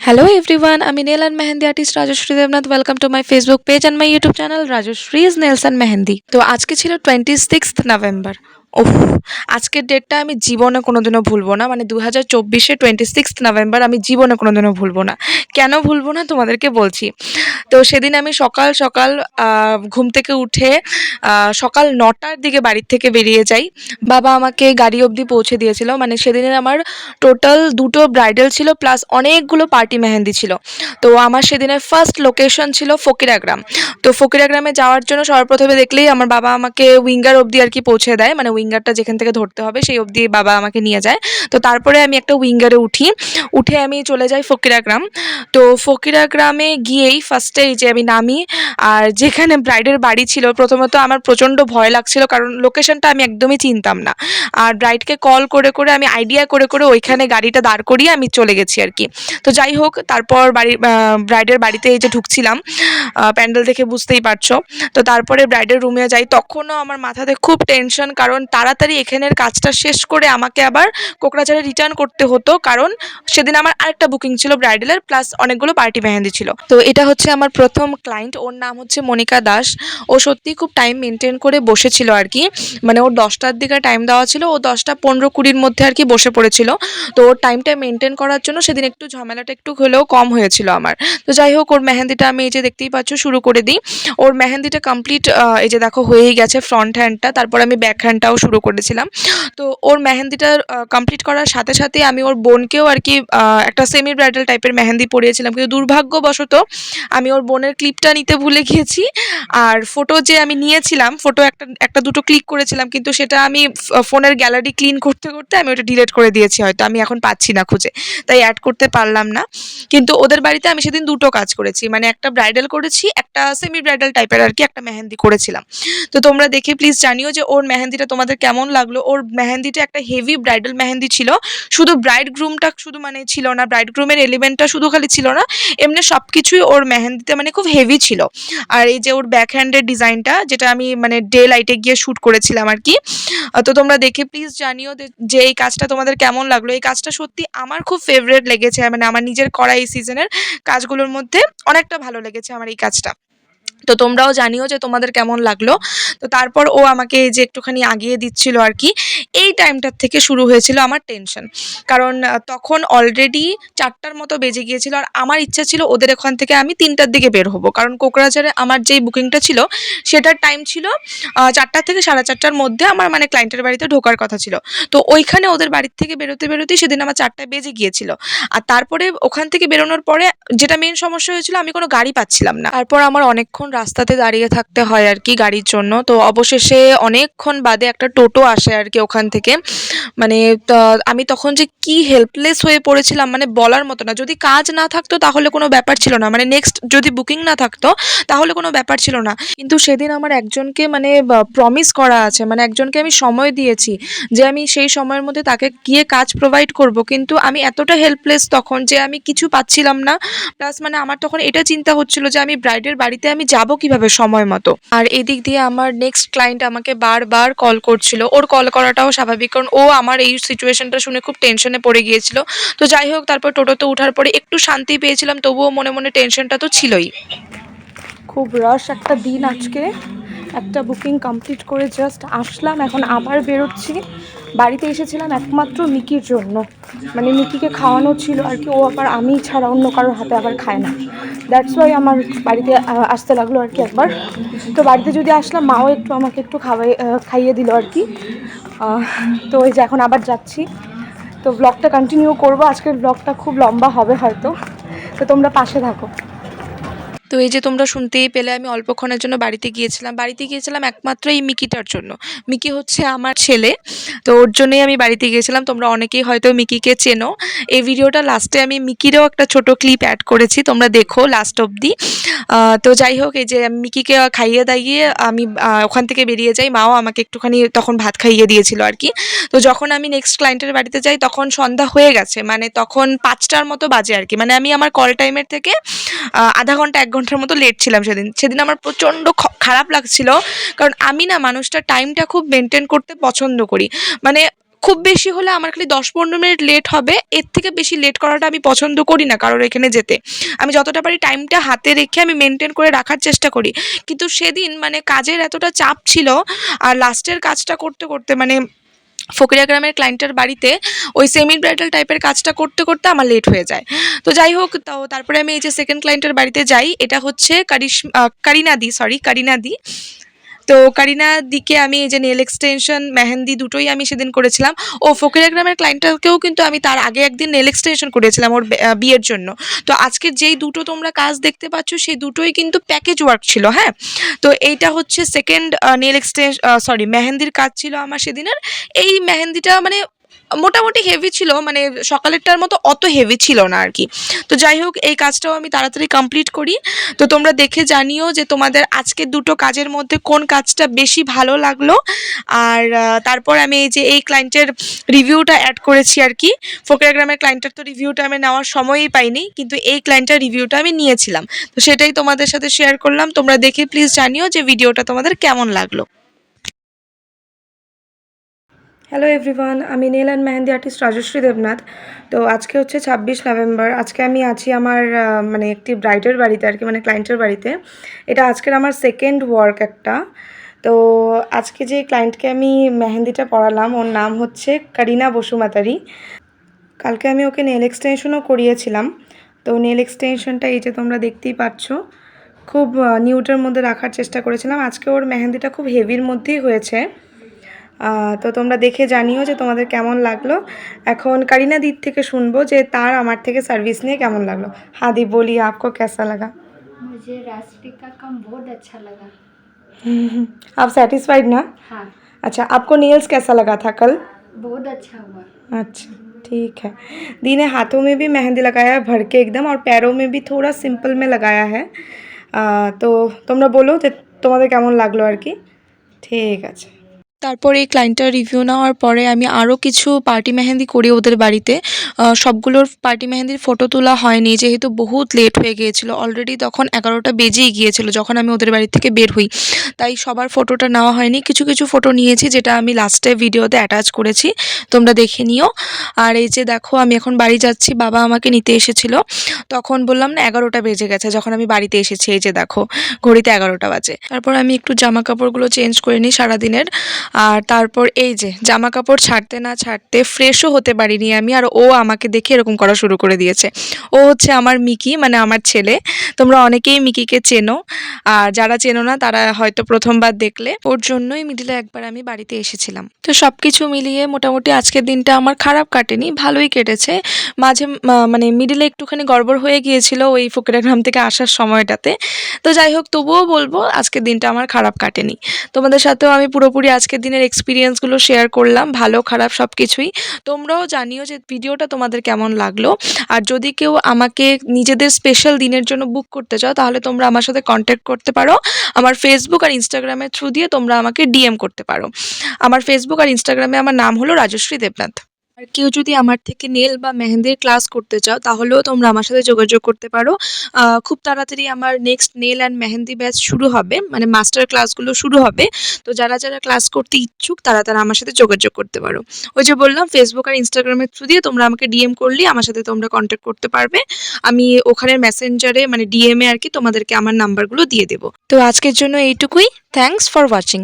Hello everyone, I'm Nail and Mehendi artist Rajashri Devnath. Welcome to my Facebook page and my YouTube channel Rajashri's Nails and Mehendi. তো আজকে ছিল 26th November. ওহ, আজকের ডেটটা আমি জীবনে কোনোদিনও ভুলবো না। মানে 2024-এ 26th নভেম্বর আমি জীবনে কোনোদিনও ভুলবো না। কেন ভুলবো না তোমাদেরকে বলছি। তো সেদিন আমি সকাল সকাল ঘুম থেকে উঠে সকাল 9টার দিকে বাড়ির থেকে বেরিয়ে যাই। বাবা আমাকে গাড়ি অবধি পৌঁছে দিয়েছিল। মানে সেদিনের আমার টোটাল 2টো ব্রাইডাল ছিল প্লাস অনেকগুলো পার্টি মেহেন্দি ছিল। তো আমার সেদিনের ফার্স্ট লোকেশন ছিল ফকিরাগ্রাম। তো ফকিরাগ্রামে যাওয়ার জন্য সর্বপ্রথমে দেখলেই আমার বাবা আমাকে উইঙ্গার অবধি আর কি পৌঁছে দেয়। মানে উইঙ্গারটা যেখান থেকে ধরতে হবে সেই অবধি বাবা আমাকে নিয়ে যায়। তো তারপরে আমি একটা উইঙ্গারে উঠে আমি চলে যাই ফকিরাগ্রাম। তো ফকিরাগ্রামে গিয়েই ফার্স্টে এই যে আমি নামি। আর যেখানে ব্রাইডের বাড়ি ছিল প্রথমত আমার প্রচণ্ড ভয় লাগছিল, কারণ লোকেশনটা আমি একদমই চিনতাম না। আর ব্রাইডকে কল করে করে আমি আইডিয়া করে করে ওইখানে গাড়িটা দাঁড় করিয়ে আমি চলে গেছি আর কি। তো যাই হোক, তারপর ব্রাইডের বাড়িতে এই যে ঢুকছিলাম, প্যান্ডেল দেখে বুঝতেই পারছো। তো তারপরে ব্রাইডের রুমে যাই, তখনও আমার মাথাতে খুব টেনশন, কারণ তাড়াতাড়ি এখানের কাজটা শেষ করে আমাকে আবার কোকড়াঝাড়ে রিটার্ন করতে হতো, কারণ সেদিন আমার আরেকটা বুকিং ছিল ব্রাইডালের প্লাস অনেকগুলো পার্টি মেহেন্দি ছিল। তো এটা হচ্ছে আমার প্রথম ক্লায়েন্ট, ওর নাম হচ্ছে মনিকা দাস। ও সত্যিই খুব টাইম মেনটেন করে বসেছিল আর কি। মানে ওর 10টার দিকে টাইম দেওয়া ছিল, ও 10টা 15-20-র মধ্যে আর কি বসে পড়েছিল। তো ওর টাইমটা মেনটেন করার জন্য সেদিন একটু ঝামেলাটা একটু হলেও কম হয়েছিল আমার। তো যাই হোক, ওর মেহেন্দিটা আমি এই যে দেখতেই পাচ্ছ শুরু করে দিই। ওর মেহেন্দিটা কমপ্লিট এই যে দেখো হয়েই গেছে ফ্রন্ট হ্যান্ডটা, তারপর আমি ব্যাক হ্যান্ডটাও শুরু করেছিলাম। তো ওর মেহেন্দিটা কমপ্লিট করার সাথে সাথে আমি ওর বোনকেও আর কি একটা সেমি ব্রাইডাল টাইপের মেহেন্দি পরিয়েছিলাম, কিন্তু দুর্ভাগ্যবশত আমি ওর বোনের ক্লিপটা নিতে ভুলে গিয়েছি। আর ফটো যে আমি নিয়েছিলাম, ফটো একটা একটা দুটো ক্লিক করেছিলাম, কিন্তু সেটা আমি ফোনের গ্যালারি ক্লিন করতে করতে আমি ওটা ডিলিট করে দিয়েছি, হয়তো আমি এখন পাচ্ছি না খুঁজে, তাই অ্যাড করতে পারলাম না। কিন্তু ওদের বাড়িতে আমি সেদিন দুটো কাজ করেছি, মানে একটা ব্রাইডাল করেছি, একটা সেমি ব্রাইডাল টাইপের আর কি একটা মেহেন্দি করেছিলাম। তো তোমরা দেখে প্লিজ জানিও যে ওর মেহেন্দিটা তোমাদের কেমন লাগলো। ওর মেহেন্দিটা একটা হেভি ব্রাইডাল মেহেন্দি ছিল, শুধু ব্রাইড গ্রুমটা শুধু মানে ছিল না, ব্রাইড গ্রুমের এলিমেন্টটা শুধু খালি ছিল না, এমনি সব কিছুই ওর মেহেন্দিতে মানে খুব হেভি ছিল। আর এই যে ওর ব্যাক হ্যান্ডের ডিজাইনটা, যেটা আমি মানে ডে লাইটে গিয়ে শ্যুট করেছিলাম আর কি। তো তোমরা দেখে প্লিজ জানিও যে এই কাজটা তোমাদের কেমন লাগলো। এই কাজটা সত্যি আমার খুব ফেভারিট লেগেছে, মানে আমার নিজের করা এই সিজনের কাজগুলোর মধ্যে অনেকটা ভালো লেগেছে আমার এই কাজটা। তো তোমরাও জানিও যে তোমাদের কেমন লাগলো। তো তারপর ও আমাকে এই যে একটুখানি আগিয়ে দিচ্ছিল আর কি। এই টাইমটার থেকে শুরু হয়েছিল আমার টেনশন, কারণ তখন অলরেডি 4টার মতো বেজে গিয়েছিল, আর আমার ইচ্ছা ছিল ওদের ওখান থেকে আমি 3টার দিকে বের হবো, কারণ কোকড়াঝাড়ে আমার যেই বুকিংটা ছিল সেটার টাইম ছিল 4টা থেকে 4:30টার মধ্যে আমার মানে ক্লায়েন্টের বাড়িতে ঢোকার কথা ছিল। তো ওইখানে ওদের বাড়ির থেকে বেরোতে বেরোতেই সেদিন আমার 4টায় বেজে গিয়েছিল। আর তারপরে ওখান থেকে বেরোনোর পরে যেটা মেন সমস্যা হয়েছিল, আমি কোনো গাড়ি পাচ্ছিলাম না। তারপর আমার অনেকক্ষণ রাস্তাতে দাঁড়িয়ে থাকতে হয় আর কি গাড়ির জন্য। তো অবশেষে অনেকক্ষণ বাদে একটা টোটো আসে আর কি ওখান থেকে। মানে আমি তখন যে কি হেল্পলেস হয়ে পড়েছিলাম, মানে বলার মতো না। যদি কাজ না থাকতো তাহলে কোনো ব্যাপার ছিল না, মানে নেক্সট যদি বুকিং না থাকতো তাহলে কোনো ব্যাপার ছিল না, কিন্তু সেদিন আমার একজনকে মানে প্রমিস করা আছে, মানে একজনকে আমি সময় দিয়েছি যে আমি সেই সময়ের মধ্যে তাকে গিয়ে কাজ প্রোভাইড করব, কিন্তু আমি এতটা হেল্পলেস তখন যে আমি কিছু পাচ্ছিলাম না। প্লাস মানে আমার তখন এটা চিন্তা হচ্ছিল যে আমি ব্রাইডের বাড়িতে আমি যাব কিভাবে সময় মতো। আর এদিক দিয়ে আমার নেক্সট ক্লায়েন্ট আমাকে বারবার কল করছিল। ওর কল করাটাও স্বাভাবিক, কারণ ও আমার এই সিচুয়েশনটা শুনে খুব টেনশনে পড়ে গিয়েছিল। তো যাই হোক, তারপর টোটোতে ওঠার পরে একটু শান্তি পেয়েছিলাম, তবুও মনে মনে টেনশনটা তো ছিলই। খুব রাশ একটা দিন আজকে। একটা বুকিং কমপ্লিট করে জাস্ট আসলাম, এখন আবার বেরোচ্ছি। বাড়িতে এসেছিলাম একমাত্র মিকির জন্য, মানে মিকিকে খাওয়ানো ছিল আর কি। ও আবার আমি ছাড়া অন্য কারোর হাতে আবার খায় না, দ্যাটস ওয়াই আমার বাড়িতে আসতে লাগলো আর কি একবার। তো বাড়িতে যদি আসলাম, মাও একটু আমাকে একটু খাইয়ে দিল আর কি। তো ওই যে এখন আবার যাচ্ছি। তো ব্লগটা কন্টিনিউ করবো, আজকের ব্লগটা খুব লম্বা হবে হয়তো, তো তোমরা পাশে থাকো। তো এই যে তোমরা শুনতেই পেলে, আমি অল্পক্ষণের জন্য বাড়িতে গিয়েছিলাম একমাত্র এই মিকিটার জন্য। মিকি হচ্ছে আমার ছেলে, তো ওর জন্যই আমি বাড়িতে গিয়েছিলাম। তোমরা অনেকেই হয়তো মিকিকে চেনো। এই ভিডিওটা লাস্টে আমি মিকিরও একটা ছোট ক্লিপ অ্যাড করেছি, তোমরা দেখো লাস্ট অবধি। তো যাই হোক, এই যে মিকিকে খাইয়ে দাইয়ে আমি ওখান থেকে বেরিয়ে যাই। মাও আমাকে একটুখানি তখন ভাত খাইয়ে দিয়েছিল আর কি। তো যখন আমি নেক্সট ক্লায়েন্টের বাড়িতে যাই তখন সন্ধ্যা হয়ে গেছে, মানে তখন 5টার মতো বাজে আর কি। মানে আমি আমার কল টাইমের থেকে আধা ঘন্টা 1 ঘন্টার মতো লেট ছিলাম সেদিন আমার প্রচণ্ড খারাপ লাগছিল, কারণ আমি না মানুষটা টাইমটা খুব মেনটেন করতে পছন্দ করি। মানে খুব বেশি হলে আমার খালি 10-15 মিনিট লেট হবে, এর থেকে বেশি লেট করাটা আমি পছন্দ করি না কারোর এখানে যেতে। আমি যতটা পারি টাইমটা হাতে রেখে আমি মেনটেন করে রাখার চেষ্টা করি। কিন্তু সেদিন মানে কাজের এতটা চাপ ছিল, আর লাস্টের কাজটা করতে করতে মানে ফকিরা গ্রামের ক্লায়েন্টের বাড়িতে ওই সেমি ব্রাইডাল টাইপের কাজটা করতে করতে আমার লেট হয়ে যায়। তো যাই হোক, তো তারপরে আমি এই যে সেকেন্ড ক্লায়েন্টের বাড়িতে যাই, এটা হচ্ছে কারিনাদি। তো কারিনার দিকে আমি এই যে নেল এক্সটেনশন মেহেন্দি দুটোই আমি সেদিন করেছিলাম। ও ফকিরা গ্রামের ক্লায়েন্টটাকেও কিন্তু আমি তার আগে একদিন নেল এক্সটেনশন করেছিলাম ওর বিয়ের জন্য। তো আজকের যেই দুটো তোমরা কাজ দেখতে পাচ্ছ সেই দুটোই কিন্তু প্যাকেজ ওয়ার্ক ছিল, হ্যাঁ। তো এইটা হচ্ছে সেকেন্ড নেল মেহেন্দির কাজ ছিল আমার সেদিনের। এই মেহেন্দিটা মানে মোটামুটি হেভি ছিল, মানে সকালেরটার মতো অত হেভি ছিল না আর কি। তো যাই হোক, এই কাজটাও আমি তাড়াতাড়ি কমপ্লিট করি। তো তোমরা দেখে জানিও যে তোমাদের আজকের দুটো কাজের মধ্যে কোন কাজটা বেশি ভালো লাগলো। আর তারপর আমি এই যে এই ক্লায়েন্টের রিভিউটা অ্যাড করেছি আর কি। ফকিরা গ্রামের ক্লায়েন্টের তো রিভিউটা আমি নেওয়ার সময়ই পাইনি, কিন্তু এই ক্লায়েন্টের রিভিউটা আমি নিয়েছিলাম। তো সেটাই তোমাদের সাথে শেয়ার করলাম। তোমরা দেখে প্লিজ জানিও যে ভিডিওটা তোমাদের কেমন লাগলো। হ্যালো এভরিওয়ান, আমি nail and mehendi artist Rajshree Debnath. তো আজকে হচ্ছে 26 নভেম্বর। আজকে আমি আছি আমার মানে একটি ব্রাইডের বাড়িতে আর কি, মানে ক্লায়েন্টের বাড়িতে। এটা আজকের আমার সেকেন্ড ওয়ার্ক একটা। তো আজকে যে ক্লায়েন্টকে আমি মেহেন্দিটা পরালাম ওর নাম হচ্ছে কারিনা বসুমাতারি। কালকে আমি ওকে নেল এক্সটেনশনও করিয়েছিলাম। তো নেল এক্সটেনশনটা এই যে তোমরা দেখতেই পাচ্ছ, খুব নিউটের মধ্যে রাখার চেষ্টা করেছিলাম। আজকে ওর মেহেন্দিটা খুব হেভির মধ্যেই হয়েছে। তো তোমরা দেখে জানিও যে তোমাদের কেমন লাগলো। এখন কারিনা দির থেকে শুনবো যে তার আমার থেকে সার্ভিস নিয়ে কেমন লাগলো। हाँ दी बोलिए, आपको कैसा लगा? मुझे रास्ते का काम बहुत अच्छा लगा। आप सेटिस्फाइड ना? हाँ, अच्छा, आपको नेल्स कैसा लगा था कल? बहुत अच्छा हुआ। अच्छा, ठीक है। दी ने हाथों में भी मेहंदी लगाया है भर के एकदम, और पैरों में भी थोड़ा सिंपल में लगाया है। তো তোমরা বলো যে তোমাদের কেমন লাগলো আর কি। ঠিক আছে। তারপর এই ক্লায়েন্টটার রিভিউ নেওয়ার পরে আমি আরও কিছু পার্টি মেহেন্দি করি ওদের বাড়িতে। সবগুলোর পার্টি মেহেন্দির ফটো তোলা হয়নি, যেহেতু বহুত লেট হয়ে গিয়েছিলো। অলরেডি তখন 11টা বেজেই গিয়েছিলো যখন আমি ওদের বাড়ি থেকে বের হই। তাই সবার ফটোটা নেওয়া হয়নি, কিছু কিছু ফটো নিয়েছি যেটা আমি লাস্টে ভিডিওতে অ্যাটাচ করেছি, তোমরা দেখে নিও। আর এই যে দেখো, আমি এখন বাড়ি যাচ্ছি। বাবা আমাকে নিতে এসেছিলো, তখন বললাম না 11টা বেজে গেছে যখন আমি বাড়িতে এসেছি। এই যে দেখো, ঘড়িতে 11টা বাজে। তারপর আমি একটু জামা কাপড়গুলো চেঞ্জ করে নিই সারাদিনের। আর তারপর এই যে জামা কাপড় ছাড়তে না ছাড়তে ফ্রেশও হতে পারিনি আমি, আর ও আমাকে দেখে এরকম করা শুরু করে দিয়েছে। ও হচ্ছে আমার মিকি, মানে আমার ছেলে। তোমরা অনেকেই মিকিকে চেনো, আর যারা চেনো না তারা হয়তো প্রথমবার দেখলে। ওর জন্যই মিডিলে একবার আমি বাড়িতে এসেছিলাম। তো সব কিছু মিলিয়ে মোটামুটি আজকের দিনটা আমার খারাপ কাটেনি, ভালোই কেটেছে। মাঝে মানে মিডিলে একটুখানি গড়বড় হয়ে গিয়েছিল ওই ফকিরা গ্রাম থেকে আসার সময়টাতে। তো যাই হোক, তবুও বলবো আজকের দিনটা আমার খারাপ কাটেনি। তোমাদের সাথেও আমি পুরোপুরি আজকের দিনের এক্সপিরিয়েন্সগুলো শেয়ার করলাম, ভালো খারাপ সব কিছুই। তোমরাও জানিও যে ভিডিওটা তোমাদের কেমন লাগলো। আর যদি কেউ আমাকে নিজেদের স্পেশাল দিনের জন্য বুক করতে চাও, তাহলে তোমরা আমার সাথে কন্ট্যাক্ট করতে পারো। আমার ফেসবুক আর ইনস্টাগ্রামের থ্রু দিয়ে তোমরা আমাকে ডিএম করতে পারো। আমার ফেসবুক আর ইনস্টাগ্রামে আমার নাম হলো রাজশ্রী দেবনাথ। আর কেউ যদি আমার থেকে নেল বা মেহেন্দির ক্লাস করতে চাও, তাহলেও তোমরা আমার সাথে যোগাযোগ করতে পারো। খুব তাড়াতাড়ি আমার next nail and mehendi batch শুরু হবে, মানে মাস্টার ক্লাসগুলো শুরু হবে। তো যারা যারা ক্লাস করতে ইচ্ছুক তারা তারা আমার সাথে যোগাযোগ করতে পারো। ওই যে বললাম, ফেসবুক আর ইনস্টাগ্রামের থ্রু দিয়ে তোমরা আমাকে ডিএম করলেই আমার সাথে তোমরা কন্ট্যাক্ট করতে পারবে। আমি ওখানের মেসেঞ্জারে মানে ডিএমে আর কি তোমাদেরকে আমার নাম্বারগুলো দিয়ে দেবো। তো আজকের জন্য এইটুকুই। Thanks for watching.